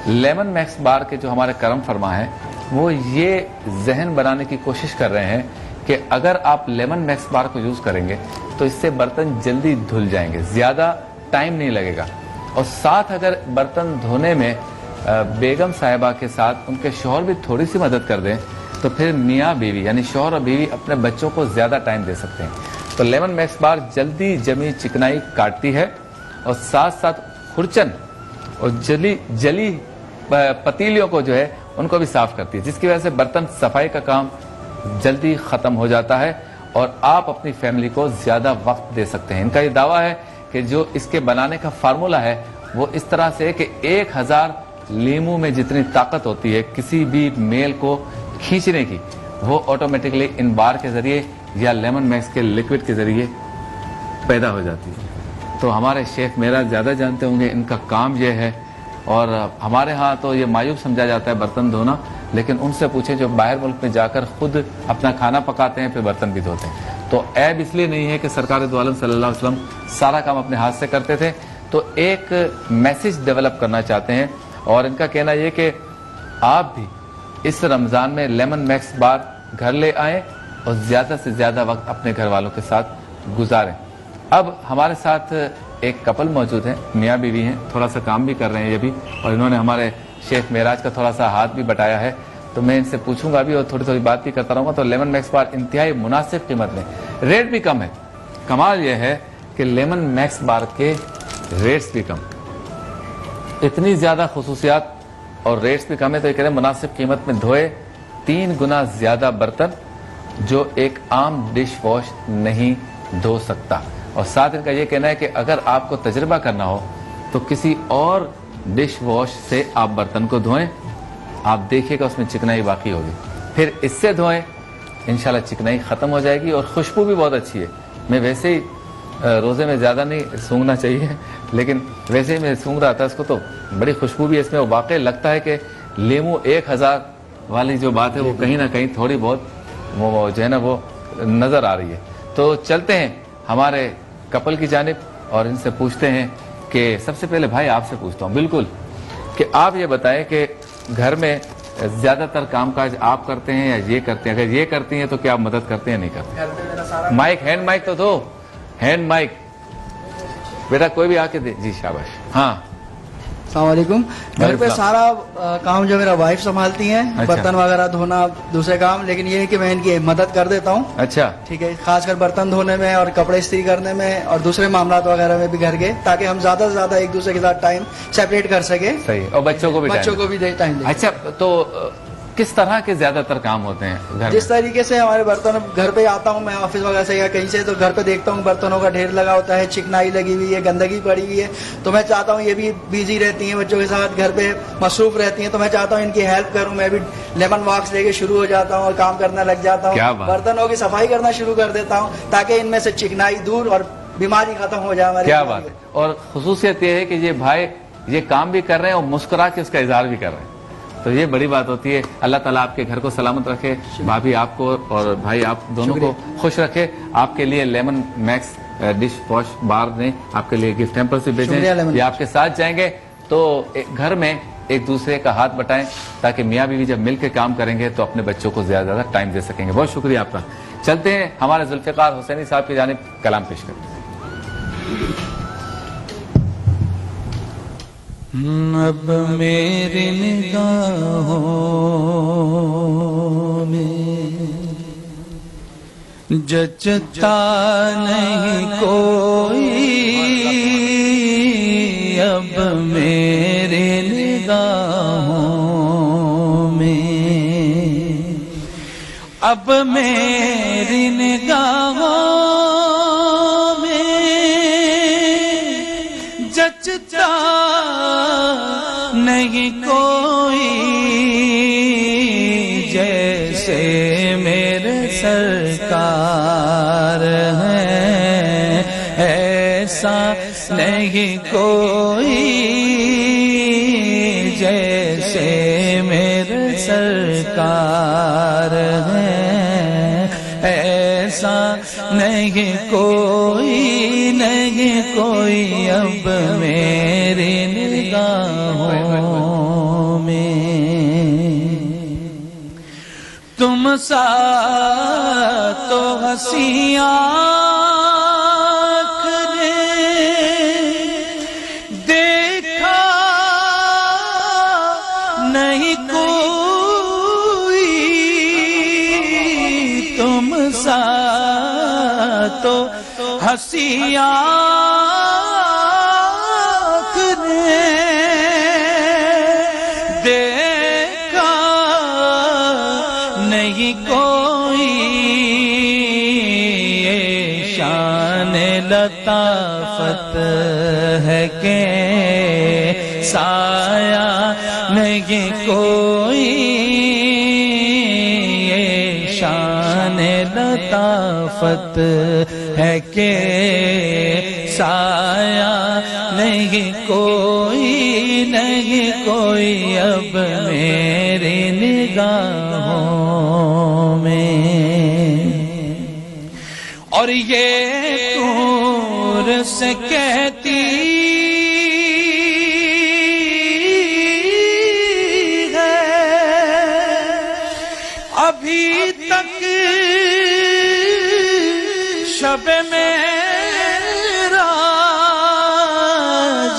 لیمن میکس بار کے جو ہمارے کرم فرما ہے وہ یہ ذہن بنانے کی کوشش کر رہے ہیں کہ اگر آپ لیمن میکس بار کو یوز کریں گے تو اس سے برتن جلدی دھل جائیں گے, زیادہ ٹائم نہیں لگے گا. اور ساتھ اگر برتن دھونے میں بیگم صاحبہ کے ساتھ ان کے شوہر بھی تھوڑی سی مدد کر دیں تو پھر میاں بیوی یعنی شوہر اور بیوی اپنے بچوں کو زیادہ ٹائم دے سکتے ہیں. تو لیمن میکس بار جلدی جمی چکنائی کاٹتی ہے اور ساتھ ساتھ کھرچن اور جلی پتیلیوں کو جو ہے ان کو بھی صاف کرتی ہے, جس کی وجہ سے برتن صفائی کا کام جلدی ختم ہو جاتا ہے اور آپ اپنی فیملی کو زیادہ وقت دے سکتے ہیں. ان کا یہ دعویٰ ہے کہ جو اس کے بنانے کا فارمولہ ہے وہ اس طرح سے کہ 1000 لیمو میں جتنی طاقت ہوتی ہے کسی بھی میل کو کھینچنے کی, وہ آٹومیٹکلی ان بار کے ذریعے یا لیمن میکس کے لکوڈ کے ذریعے پیدا ہو جاتی ہے. تو ہمارے شیخ میرا زیادہ جانتے ہوں گے, ان کا کام یہ ہے. اور ہمارے ہاں تو یہ معیوب سمجھا جاتا ہے برتن دھونا, لیکن ان سے پوچھیں جو باہر ملک میں جا کر خود اپنا کھانا پکاتے ہیں پھر برتن بھی دھوتے ہیں. تو عیب اس لیے نہیں ہے کہ سرکار دو عالم صلی اللہ علیہ وسلم سارا کام اپنے ہاتھ سے کرتے تھے. تو ایک میسج ڈیولپ کرنا چاہتے ہیں اور ان کا کہنا یہ کہ آپ بھی اس رمضان میں لیمن میکس بار گھر لے آئیں اور زیادہ سے زیادہ وقت اپنے گھر والوں کے ساتھ گزاریں. اب ہمارے ساتھ ایک کپل موجود ہیں, میاں بیوی ہیں, تھوڑا سا کام بھی کر رہے ہیں یہ بھی, اور انہوں نے ہمارے شیخ معراج کا تھوڑا سا ہاتھ بھی بٹایا ہے. تو میں ان سے پوچھوں گا ابھی اور تھوڑی بات بھی کرتا رہوں گا. تو لیمن میکس بار انتہائی مناسب قیمت میں, ریٹ بھی کم ہے. کمال یہ ہے کہ لیمن میکس بار کے ریٹس بھی کم, اتنی زیادہ خصوصیات اور ریٹس بھی کم ہے. تو یہ کہہ رہے ہیں مناسب قیمت میں دھوئے 3 گنا زیادہ برتن جو ایک عام ڈش واش نہیں دھو سکتا. اور ساتھ ان کا یہ کہنا ہے کہ اگر آپ کو تجربہ کرنا ہو تو کسی اور ڈش واش سے آپ برتن کو دھوئیں, آپ دیکھیے گا اس میں چکنائی باقی ہوگی, پھر اس سے دھوئیں, انشاءاللہ چکنائی ختم ہو جائے گی. اور خوشبو بھی بہت اچھی ہے. میں ویسے ہی روزے میں زیادہ نہیں سونگنا چاہیے, لیکن ویسے ہی میں سونگ رہا تھا اس کو, تو بڑی خوشبو بھی اس میں. واقعی لگتا ہے کہ لیمو 1000 والی جو بات ہے وہ کہیں نہ کہیں تھوڑی بہت وہ جو ہے نا وہ نظر آ رہی ہے. تو چلتے ہیں ہمارے کپل کی جانب اور ان سے پوچھتے ہیں کہ سب سے پہلے بھائی آپ سے پوچھتا ہوں بالکل کہ آپ یہ بتائیں کہ گھر میں زیادہ تر کام کاج آپ کرتے ہیں یا یہ کرتے ہیں؟ اگر یہ کرتی ہیں تو کیا آپ مدد کرتے ہیں نہیں کرتے؟ مائک, ہینڈ مائک تو دو, ہینڈ مائک بیٹا کوئی بھی آ کے دے. جی شاباش. ہاں السلام علیکم. گھر پہ سارا کام جو میرا وائف سنبھالتی ہیں, برتن وغیرہ دھونا دوسرے کام, لیکن یہ ہے کہ میں ان کی مدد کر دیتا ہوں. اچھا ٹھیک ہے, خاص کر برتن دھونے میں اور کپڑے استری کرنے میں اور دوسرے معاملات وغیرہ میں بھی گھر کے, تاکہ ہم زیادہ سے زیادہ ایک دوسرے کے ساتھ ٹائم سیپریٹ کر سکیں. صحیح. اور بچوں کو بھی ٹائم دیں. اچھا, تو کس طرح کے زیادہ تر کام ہوتے ہیں گھر میں؟ جس طریقے سے ہمارے برتن, گھر پہ آتا ہوں میں آفس وغیرہ سے یا کہیں سے, تو گھر پہ دیکھتا ہوں برتنوں کا ڈھیر لگا ہوتا ہے, چکنائی لگی ہوئی ہے, گندگی پڑی ہوئی ہے. تو میں چاہتا ہوں یہ بھی بیزی رہتی ہیں بچوں کے ساتھ, گھر پہ مصروف رہتی ہیں, تو میں چاہتا ہوں ان کی ہیلپ کروں. میں بھی لیمن واکس لے کے شروع ہو جاتا ہوں اور کام کرنے لگ جاتا ہوں, برتنوں کی صفائی کرنا شروع کر دیتا ہوں تاکہ ان میں سے چکنائی دور اور بیماری ختم ہو جائے. کیا بات ہے. اور خصوصیت یہ ہے کہ یہ بھائی یہ کام بھی کر رہے ہیں اور مسکرا کے اس کا اظہار بھی کر رہے ہیں, تو یہ بڑی بات ہوتی ہے. اللہ تعالیٰ آپ کے گھر کو سلامت رکھے, بھابھی آپ کو اور بھائی آپ دونوں کو خوش رکھے. آپ کے لیے lemon max dish wash bar نے آپ کے لیے گفٹ ہیمپر سے بھیجیں, یہ آپ کے ساتھ جائیں گے. تو گھر میں ایک دوسرے کا ہاتھ بٹائیں تاکہ میاں بیوی جب مل کے کام کریں گے تو اپنے بچوں کو زیادہ زیادہ ٹائم دے سکیں گے. بہت شکریہ آپ کا. چلتے ہیں ہمارے ذوالفقار حسینی صاحب کی جانب کلام پیش کرتے ہیں. اب میری نگاہوں میں جچتا نہیں کوئی, اب میری نگاہوں میں, اب میری نگاہوں میں جچتا نہیں کوئی, جیسے میرے سرکار ہیں ایسا نہیں کوئی, جیسے میرے سرکار ہیں ایسا نہیں کوئی, نہیں کوئی اب میری نگاہوں میں. سا تو ہنسی آنکھ نے دیکھا نہیں کوئی، تم سا تو ہنسی آنکھ نے دیکھا نہیں کوئی، یہ شان لطافت ہے کہ سایہ نہیں کوئی، یہ شان لطافت ہے کہ سایہ نہیں کوئی، نہیں کوئی اب میری نگاہوں میں، اور یہ طور سے کہتی ہے ابھی تک شب معراج،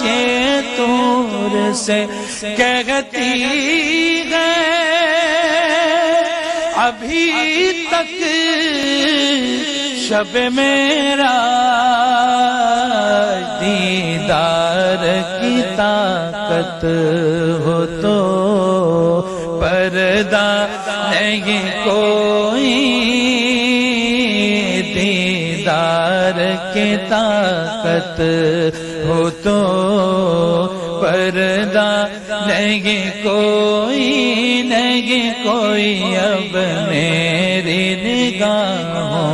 یہ طور سے کہتی ہے ابھی تک شب معراج، دیدار کی طاقت ہو تو پردہ نہیں کوئی، دیدار کی طاقت ہو تو پردہ نہیں کوئی، نہیں کوئی اب میری نگاہوں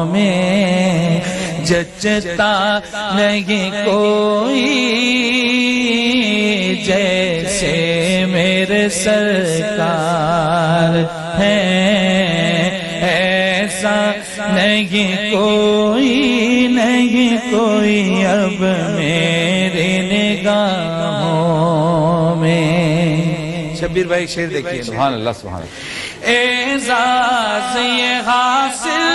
میں، جچتا نہیں کوئی جیسے میرے سرکار ہیں، ایسا نہیں کوئی، نہیں کوئی اب میری نگاہوں میں۔ شبیر بھائی شعر دیکھیے۔ سبحان اللہ سبحان اللہ۔ اعزاز یہ حاصل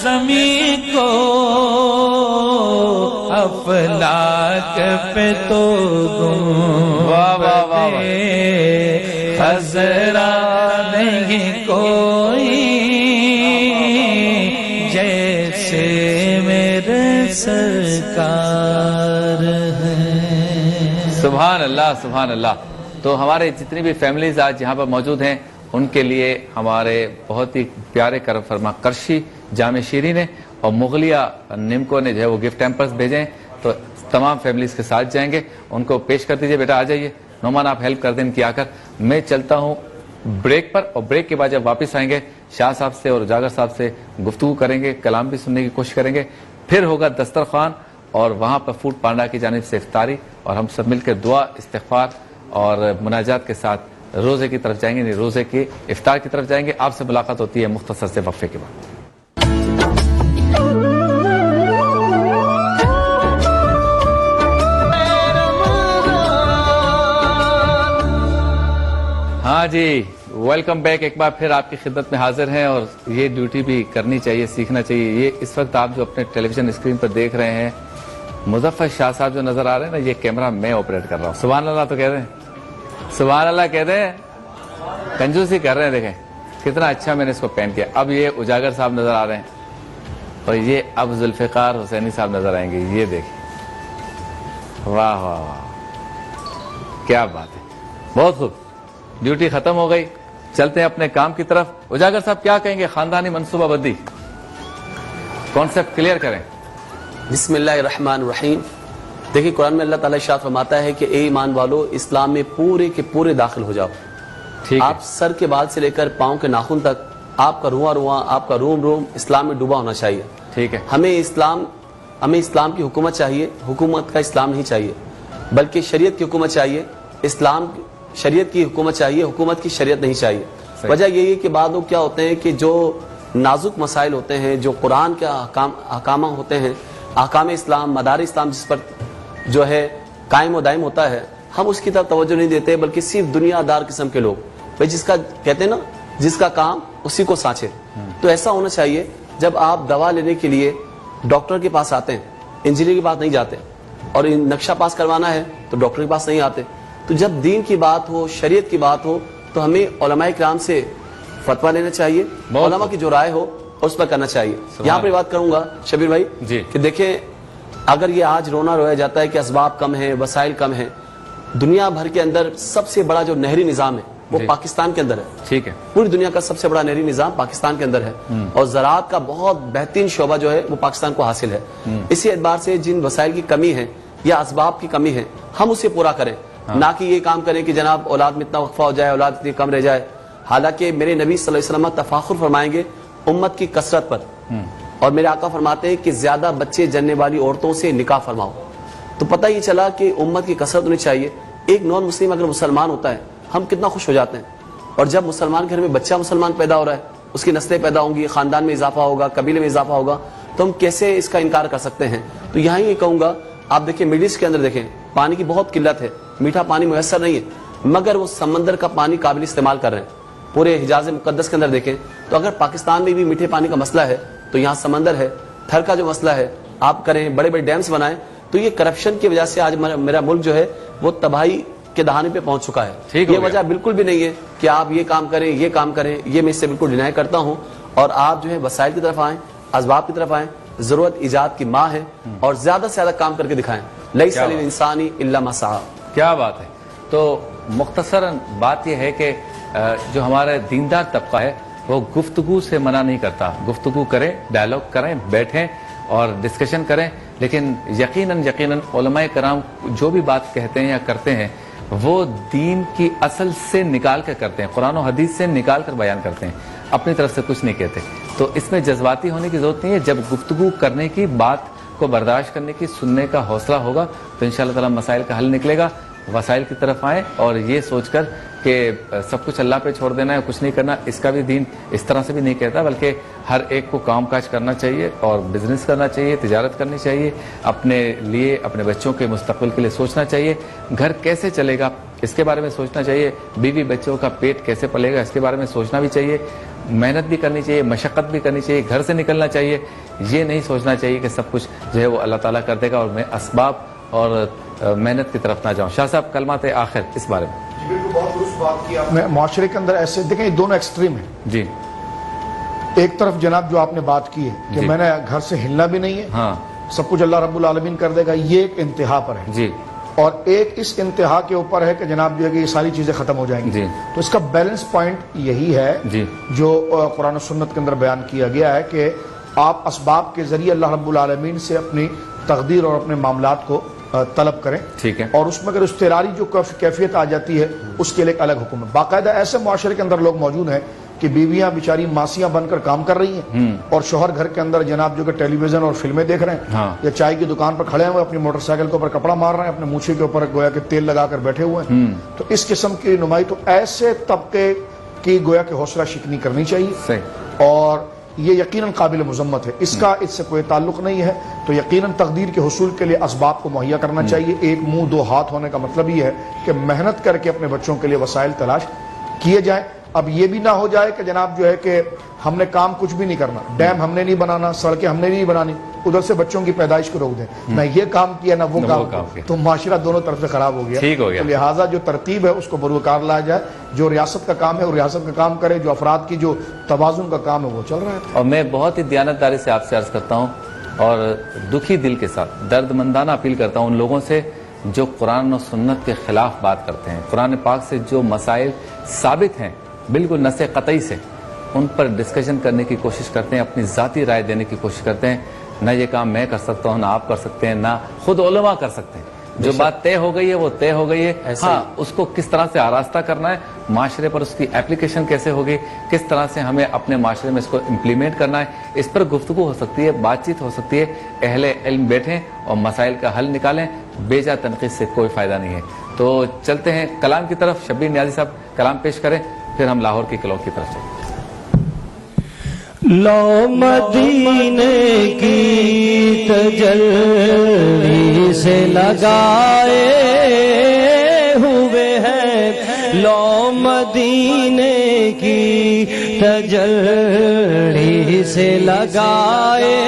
زمین کو افلاک پہ تو گنبد خضرا نہیں کوئی، جیسے میرے سرکار ہے۔ سبحان اللہ سبحان اللہ۔ تو ہمارے جتنی بھی فیملیز آج یہاں پر موجود ہیں ان کے لیے ہمارے بہت ہی پیارے کرم فرما کرشی جامع شیرین نے اور مغلیہ نمکو نے جو ہے وہ گفٹ ہیمپرز بھیجے، تو تمام فیملیز کے ساتھ جائیں گے، ان کو پیش کر دیجئے۔ بیٹا آ جائیے، نعمان آپ ہیلپ کر دیں ان کی آ کر۔ میں چلتا ہوں بریک پر، اور بریک کے بعد جب واپس آئیں گے شاہ صاحب سے اور اجاگر صاحب سے گفتگو کریں گے، کلام بھی سننے کی کوشش کریں گے، پھر ہوگا دسترخوان اور وہاں پر فوڈ پانڈا کی جانب سے افطاری، اور ہم سب مل کے دعا استغفار اور مناجات کے ساتھ روزے کی طرف جائیں گے، یعنی روزے کی افطار کی طرف جائیں گے۔ آپ سے ملاقات ہوتی ہے مختصر سے وقفے کے بعد۔ ہاں جی، ویلکم بیک، ایک بار پھر آپ کی خدمت میں حاضر ہیں، اور یہ ڈیوٹی بھی کرنی چاہیے، سیکھنا چاہیے۔ یہ اس وقت آپ جو اپنے ٹیلی ویژن اسکرین پر دیکھ رہے ہیں، مظفر شاہ صاحب جو نظر آ رہے ہیں نا، یہ کیمرہ میں آپریٹ کر رہا ہوں۔ سبحان اللہ تو کہہ رہے ہیں، سبحان اللہ کہہ رہے ہیں، کنجوسی کر رہے ہیں۔ دیکھیں کتنا اچھا میں نے اس کو پہن کیا۔ اب یہ اجاگر صاحب نظر آ رہے ہیں، اور یہ اب ذوالفقار حسینی صاحب نظر آئیں گے۔ یہ دیکھیں، واہ واہ واہ، کیا بات ہے، بہت خوب۔ ڈیوٹی ختم ہو گئی، چلتے ہیں اپنے کام کی طرف۔ اجاگر صاحب کیا کہیں گے؟ خاندانی منصوبہ بندی کانسیپٹ کلیئر کریں۔ بسم اللہ الرحمن الرحیم۔ دیکھیں قرآن میں اللہ تعالیٰ ارشاد فرماتا ہے کہ اے ایمان والو، اسلام میں پورے کے پورے داخل ہو جاؤ۔ ٹھیک ہے، آپ سر کے بال سے لے کر پاؤں کے ناخن تک، آپ کا رواں رواں، آپ کا روم روم اسلام میں ڈوبا ہونا چاہیے۔ ٹھیک ہے، ہمیں اسلام ہمیں اسلام کی حکومت چاہیے، حکومت کا اسلام نہیں چاہیے، بلکہ شریعت کی حکومت چاہیے، اسلام شریعت کی حکومت چاہیے، حکومت کی شریعت نہیں چاہیے۔ وجہ یہی ہے کہ بعض لوگ کیا ہوتے ہیں کہ جو نازک مسائل ہوتے ہیں، جو قرآن کے احکام ہوتے ہیں، احکام اسلام، مدار اسلام جس پر جو ہے قائم و دائم ہوتا ہے، ہم اس کی طرف توجہ نہیں دیتے، بلکہ صرف دنیا دار قسم کے لوگ، بھائی جس کا کہتے ہیں نا جس کا کام اسی کو سانچے۔ تو ایسا ہونا چاہیے جب آپ دوا لینے کے لیے ڈاکٹر کے پاس آتے ہیں، انجینئر کے پاس نہیں جاتے، اور نقشہ پاس کروانا ہے تو ڈاکٹر کے پاس نہیں آتے۔ تو جب دین کی بات ہو، شریعت کی بات ہو، تو ہمیں علماء کرام سے فتویٰ لینا چاہیے، علماء کی جو رائے ہو اس پر کرنا چاہیے۔ یہاں پہ بات کروں گا شبیر بھائی جی کہ دیکھیں، اگر یہ آج رونا رویا جاتا ہے کہ اسباب کم ہیں، وسائل کم ہیں، دنیا بھر کے اندر سب سے بڑا جو نہری نظام ہے وہ پاکستان کے اندر ہے۔ ٹھیک ہے، پوری دنیا کا سب سے بڑا نہری نظام پاکستان کے اندر ہے، اور زراعت کا بہت بہترین شعبہ جو ہے وہ پاکستان کو حاصل ہے۔ اسی اعتبار سے جن وسائل کی کمی ہے یا اسباب کی کمی ہے، ہم اسے پورا کریں، نہ کہ یہ کام کریں کہ جناب اولاد میں اتنا وقفہ ہو جائے، اولاد اتنی کم رہ جائے۔ حالانکہ میرے نبی صلی اللہ علیہ وسلم تفاخر فرمائیں گے امت کی کثرت پر، اور میرے آقا فرماتے ہیں کہ زیادہ بچے جننے والی عورتوں سے نکاح فرماؤ۔ تو پتہ یہ چلا کہ امت کی کثرت ہونی چاہیے۔ ایک نان مسلم اگر مسلمان ہوتا ہے ہم کتنا خوش ہو جاتے ہیں، اور جب مسلمان گھر میں بچہ مسلمان پیدا ہو رہا ہے، اس کی نسلیں پیدا ہوں گی، خاندان میں اضافہ ہوگا، قبیلے میں اضافہ ہوگا، تو ہم کیسے اس کا انکار کر سکتے ہیں؟ تو یہاں یہ کہوں گا، آپ دیکھیں مڈل ایسٹ کے اندر دیکھیں پانی کی بہت قلت ہے، میٹھا پانی میسر نہیں ہے، مگر وہ سمندر کا پانی قابل استعمال کر رہے ہیں۔ پورے حجاز مقدس کے اندر دیکھیں تو اگر پاکستان میں بھی میٹھے پانی کا مسئلہ ہے تو یہاں سمندر ہے، تھر کا جو مسئلہ ہے آپ کریں، بڑے بڑے ڈیمز بنائیں، تو یہ کرپشن کی وجہ سے آج میرا ملک جو ہے وہ تباہی کے دہانے پہ پہنچ چکا ہے۔ یہ وجہ بالکل بھی نہیں ہے کہ آپ یہ کام کریں، یہ کام کریں، یہ میں اس سے بالکل ڈینائی کرتا ہوں۔ اور آپ جو ہے وسائل کی طرف آئیں، اسباب کی طرف آئیں، ضرورت ایجاد کی ماں ہے، اور زیادہ سے زیادہ کام کر کے دکھائیں۔ لیس للانسان الا ما سعى۔ کیا بات ہے۔ تو مختصراً بات یہ ہے کہ جو ہمارا دیندار طبقہ ہے وہ گفتگو سے منع نہیں کرتا، گفتگو کریں، ڈائلاگ کریں، بیٹھیں اور ڈسکشن کریں، لیکن یقیناً علماء کرام جو بھی بات کہتے ہیں یا کرتے ہیں وہ دین کی اصل سے نکال کر کرتے ہیں، قرآن و حدیث سے نکال کر بیان کرتے ہیں، اپنی طرف سے کچھ نہیں کہتے۔ تو اس میں جذباتی ہونے کی ضرورت نہیں ہے، جب گفتگو کرنے کی، بات کو برداشت کرنے کی، سننے کا حوصلہ ہوگا تو انشاءاللہ تعالی مسائل کا حل نکلے گا۔ وسائل کی طرف آئیں اور یہ سوچ کر کہ سب کچھ اللہ پہ چھوڑ دینا ہے، کچھ نہیں کرنا، اس کا بھی دین اس طرح سے بھی نہیں کہتا، بلکہ ہر ایک کو کام کاج کرنا چاہیے اور بزنس کرنا چاہیے، تجارت کرنی چاہیے، اپنے لیے، اپنے بچوں کے مستقبل کے لیے سوچنا چاہیے، گھر کیسے چلے گا اس کے بارے میں سوچنا چاہیے، بیوی بچوں کا پیٹ کیسے پلے گا اس کے بارے میں سوچنا بھی چاہیے، محنت بھی کرنی چاہیے، مشقت بھی کرنی چاہیے، گھر سے نکلنا چاہیے، یہ نہیں سوچنا چاہیے کہ سب کچھ جو ہے وہ اللہ تعالیٰ کر دے گا اور میں اسباب اور محنت کی طرف نہ جاؤں۔ شاہ صاحب کلمات آخر اس بارے میں۔ بالکل بہت درست بات کی آپ نے۔ معاشرے کے اندر ایسے دیکھیں یہ دونوں ایکسٹریم ہیں۔ جی ایک طرف جناب جو آپ نے بات کی ہے کہ میں نے گھر سے ہلنا بھی نہیں ہے، ہاں سب کچھ اللہ رب العالمین کر دے گا، یہ ایک انتہا پر ہے، جی، اور ایک اس انتہا کے اوپر ہے کہ جناب جو ہے کہ یہ ساری چیزیں ختم ہو جائیں گی۔ جی تو اس کا بیلنس پوائنٹ یہی ہے جی جو قرآن و سنت کے اندر بیان کیا گیا ہے کہ آپ اسباب کے ذریعے اللہ رب العالمین سے اپنی تقدیر اور اپنے معاملات کو طلب کریں، ٹھیک ہے، اور اس میں اگر اضطراری جو کیفیت آ جاتی ہے اس کے لیے ایک الگ حکم ہے۔ باقاعدہ ایسے معاشرے کے اندر لوگ موجود ہیں کہ بیویاں بیچاری ماسیاں بن کر کام کر رہی ہیں اور شوہر گھر کے اندر جناب جو کہ ٹیلی ویژن اور فلمیں دیکھ رہے ہیں، یا چائے کی دکان پر کھڑے ہوئے اپنی موٹر سائیکل کے اوپر کپڑا مار رہے ہیں، اپنے مونچھے کے اوپر گویا کہ تیل لگا کر بیٹھے ہوئے ہیں۔ تو اس قسم کی نمائی تو ایسے طبقے کی گویا کہ حوصلہ شکنی کرنی چاہیے، صحیح، اور یہ یقیناً قابل مذمت ہے، اس کا اس سے کوئی تعلق نہیں ہے۔ تو یقیناً تقدیر کے حصول کے لیے اسباب کو مہیا کرنا چاہیے۔ ایک منہ دو ہاتھ ہونے کا مطلب یہ ہے کہ محنت کر کے اپنے بچوں کے لیے وسائل تلاش کیے جائیں۔ اب یہ بھی نہ ہو جائے کہ جناب جو ہے کہ ہم نے کام کچھ بھی نہیں کرنا، ڈیم ہم نے نہیں بنانا، سڑکیں ہم نے نہیں بنانی، ادھر سے بچوں کی پیدائش کو روک دیں، نہ یہ کام کیا نہ وہ کام کیا، تو معاشرہ دونوں طرف سے خراب ہو گیا۔ تو لہٰذا جو ترتیب ہے اس کو بروکار لایا جائے، جو ریاست کا کام ہے وہ ریاست کا کام کرے، جو افراد کی جو توازن کا کام ہے وہ چل رہا ہے۔ اور میں بہت ہی دیانتداری سے آپ سے عرض کرتا ہوں اور دکھی دل کے ساتھ درد مندانہ اپیل کرتا ہوں ان لوگوں سے جو قرآن و سنت کے خلاف بات کرتے ہیں، قرآن پاک سے جو مسائل ثابت ہیں بالکل نص قطعی سے، ان پر ڈسکشن کرنے کی کوشش کرتے ہیں، اپنی ذاتی رائے دینے کی کوشش کرتے ہیں۔ نہ یہ کام میں کر سکتا ہوں، نہ آپ کر سکتے ہیں، نہ خود علماء کر سکتے ہیں۔ جو بات طے ہو گئی ہے وہ طے ہو گئی ہے. ایسے ہاں اس کو کس طرح سے آراستہ کرنا ہے, معاشرے پر اس کی اپلیکیشن کیسے ہوگی, کس طرح سے ہمیں اپنے معاشرے میں اس کو امپلیمنٹ کرنا ہے, اس پر گفتگو ہو سکتی ہے, بات چیت ہو سکتی ہے. اہل علم بیٹھیں اور مسائل کا حل نکالیں, بیجا تنقید سے کوئی فائدہ نہیں ہے. تو چلتے ہیں کلام کی طرف. شبیر نیازی صاحب کلام پیش کریں, پھر ہم لاہور کی کلو کی طرف چلیں. لو مدینے کی تجلی سے لگائے ہوئے ہیں, لو مدینے کی تجلی سے لگائے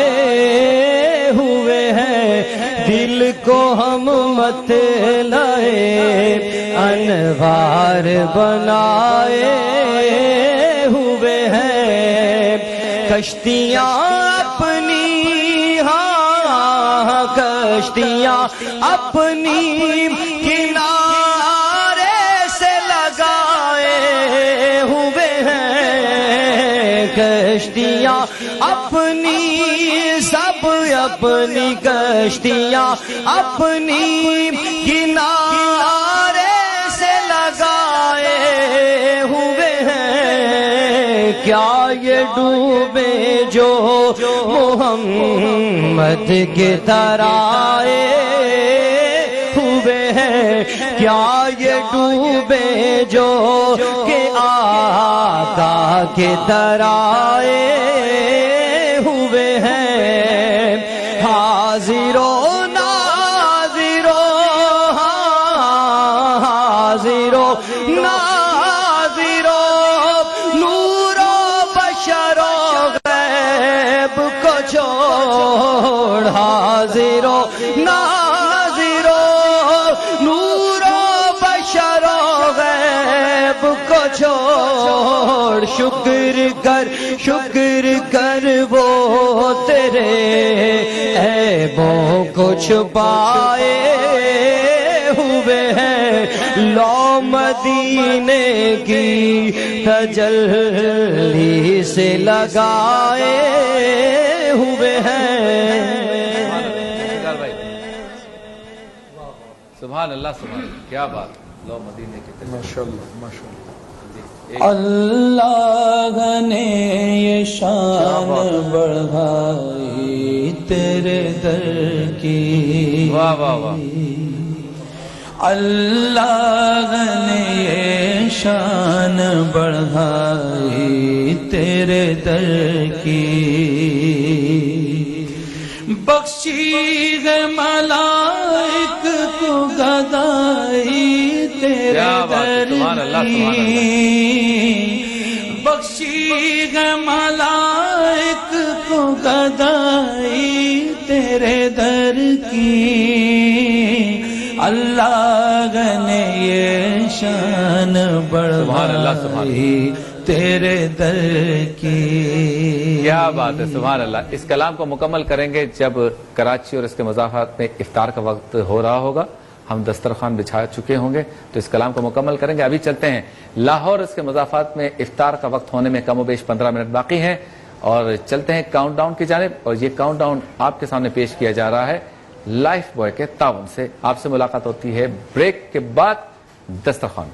ہوئے ہیں, دل کو ہم مت لائے انوار بنائے ہوئے ہیں, کشتیاں اپنی, ہاں کشتیاں اپنی کنارے سے لگائے ہوئے ہیں, کشتیاں اپنی سب اپنی کشتیاں اپنی کنارے سے لگائے ہوئے ہیں, کیا یہ ڈوبے جو محمد کے ترائے ہوئے ہیں, کیا یہ ڈوبے جو کہ آقا کے ترائے ہوئے ہیں, حاضر و ناظر و حاضر و ناظر و نور و بشر و غیب کو چھوڑ, حاضر و ناظر و نور و بشر و غیب کو چھوڑ, شکر کر وہ تیرے عیبوں کو چھپائے ہوئے ہیں, لو مدینے کی تجلی سے لگائے ہوئے ہیں. سبحان اللہ, سبحان اللہ, کیا بات, لو مدینے کی ماشاءاللہ ماشاءاللہ. اللہ نے یہ شان بڑھائی تیرے در کی, واہ واہ واہ, اللہ نے یہ شان بڑھائی تیرے در کی, بخشی ہے ملائک کو گدائی تیرے در کی, بخشی ہے ملائک کو گدائی تیرے در کی, اللہ نے یہ شان بڑھائی تیرے در کی. کیا بات ہے, سبحان اللہ. اس کلام کو مکمل کریں گے جب کراچی اور اس کے مضافات میں افطار کا وقت ہو رہا ہوگا, ہم دسترخوان بچھا چکے ہوں گے, تو اس کلام کو مکمل کریں گے. ابھی چلتے ہیں لاہور, اس کے مضافات میں افطار کا وقت ہونے میں کم و بیش 15 منٹ باقی ہیں, اور چلتے ہیں کاؤنٹ ڈاؤن کی جانب. اور یہ کاؤنٹ ڈاؤن آپ کے سامنے پیش کیا جا رہا ہے لائف بوائے کے تعاون سے. آپ سے ملاقات ہوتی ہے بریک کے بعد دسترخوان.